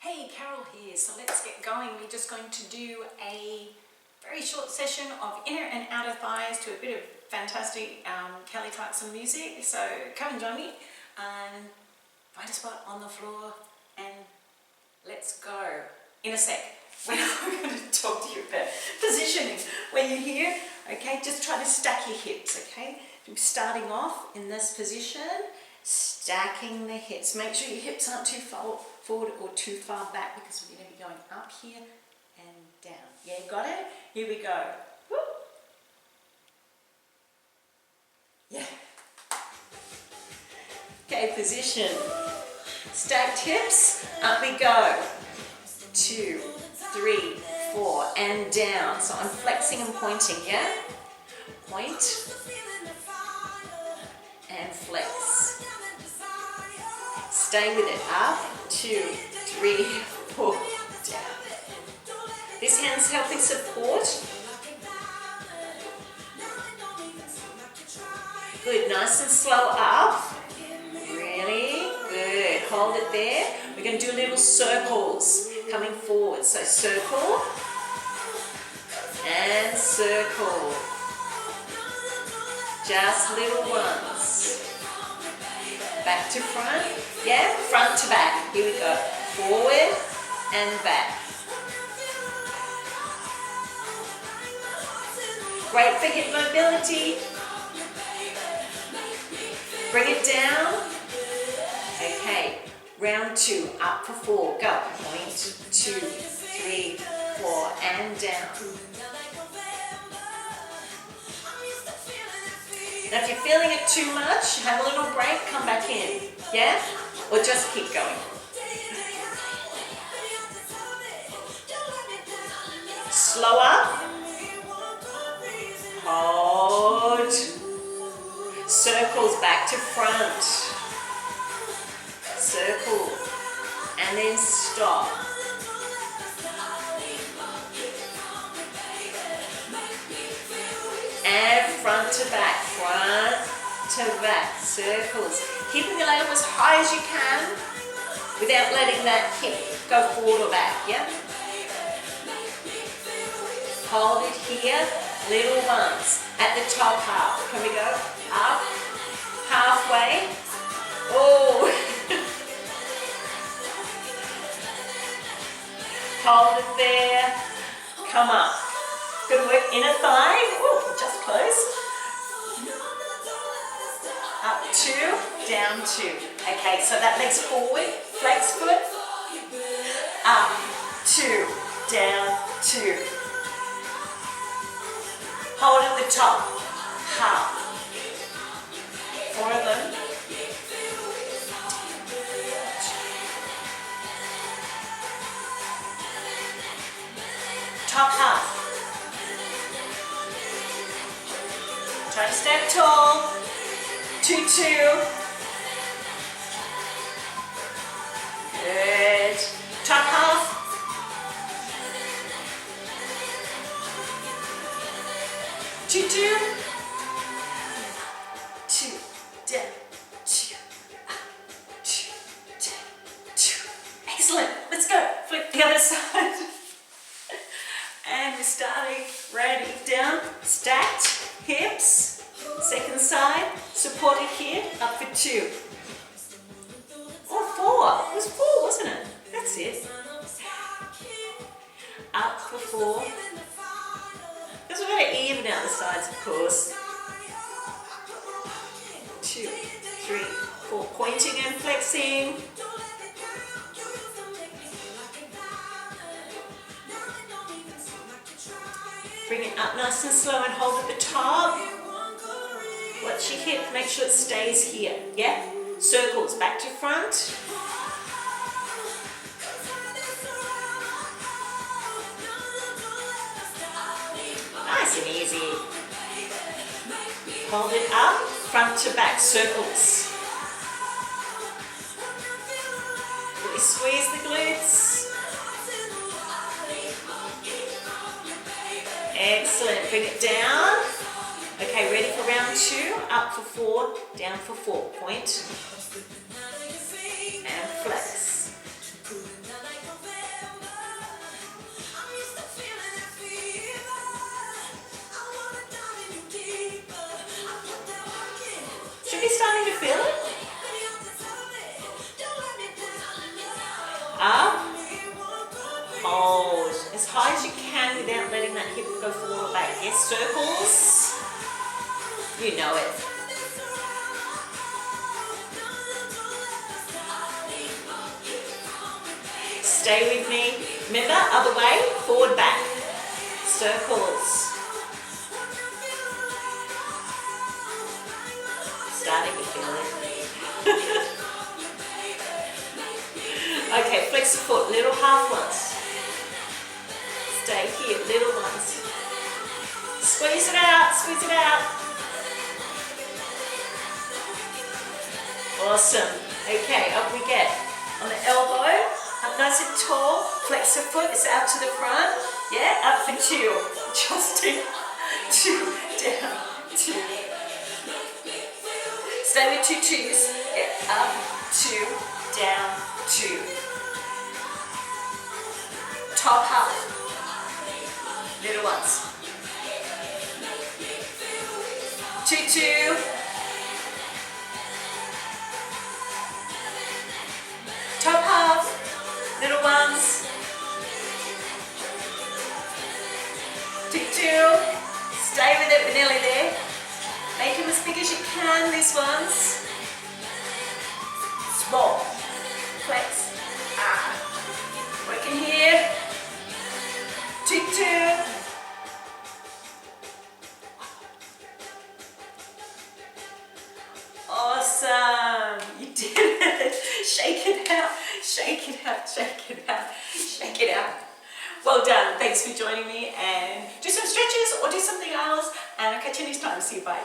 Hey, Carol here. So let's get going. We're just going to do a very short session of inner and outer thighs to a bit of fantastic Kelly Clarkson music. So come and join me and find a spot on the floor and let's go. In a sec, we're going to talk to you about positioning. When you're here, okay, just try to stack your hips, okay? Starting off in this position, stacking the hips. Make sure your hips aren't too far forward or too far back because we're going to be going up here and down. Yeah, got it? Here we go. Woo. Yeah. Okay, position. Stacked hips, up we go. 2, 3, 4, and down. So I'm flexing and pointing, yeah? Point and flex. Stay with it. Up, 2, 3, 4, down. This hand's helping support. Good, nice and slow up. Really good. Hold it there. We're going to do little circles coming forward. So circle and circle. Just little ones. Back to front. Yeah, front to back. Here we go. Forward and back. Great for hip mobility. Bring it down. Okay, round 2, up for 4. Go. Point, 2, 3, 4, and down. Now if you're feeling it too much, have a little break, come back in, yeah? Or just keep going. Slower. Hold. Circles back to front. Circle. And then stop. And front to back, circles. Keeping the leg as high as you can without letting that hip go forward or back, yeah? Hold it here, little ones. At the top half, can we go up, halfway? Oh! Hold it there, come up. Good work, inner thigh, ooh, just close. Up 2, down 2. Okay, so that leg's forward, flex foot. Up, 2, down 2. Hold at the top, half. 4 of them. Top half. Try to stand tall. 2, 2. Good. Top half. 2, 2. 2, down, 2, up, 2, down, 2. Excellent. Let's go. Flip the other side. And we're starting. Ready. Down. Stacked. Hips. Second side, support it here, up for 2. Or 4. It was 4, wasn't it? That's it. Up for 4. Because we're going to even out the sides, of course. 2, 3, 4. Pointing and flexing. Bring it up nice and slow and hold at the top. Watch your hip, make sure it stays here, yeah? Circles, back to front. Nice and easy. Hold it up, front to back, circles. Really squeeze the glutes. Excellent, bring it down. Okay, ready for round 2, up for 4, down for 4, point, and flex. Should be starting to feel it. Up, hold as high as you can without letting that hip go forward or back. Yes, circles. You know it. Stay with me. Remember, other way, forward, back. Circles. Starting to feel it. Okay, flex the foot, little half ones. Stay here, little ones. Squeeze it out, squeeze it out. Awesome. Okay, up we get. On the elbow, up nice and tall. Flex the foot, it's out to the front. Yeah, up for 2. Adjusting. 2, down, 2. Stay with 2 twos. Yeah, up, 2, down, 2. Top half. Little ones. 2, 2. Top half. Little ones. 2, 2. Stay with it, we're nearly there. Make them as big as you can, these ones. Small. Flex. Working here. 2, 2. Awesome. You did it. Shake it out. Shake it out. Shake it out. Shake it out. Well done. Thanks for joining me, and do some stretches or do something else, and I'll catch you next time. See you. Bye.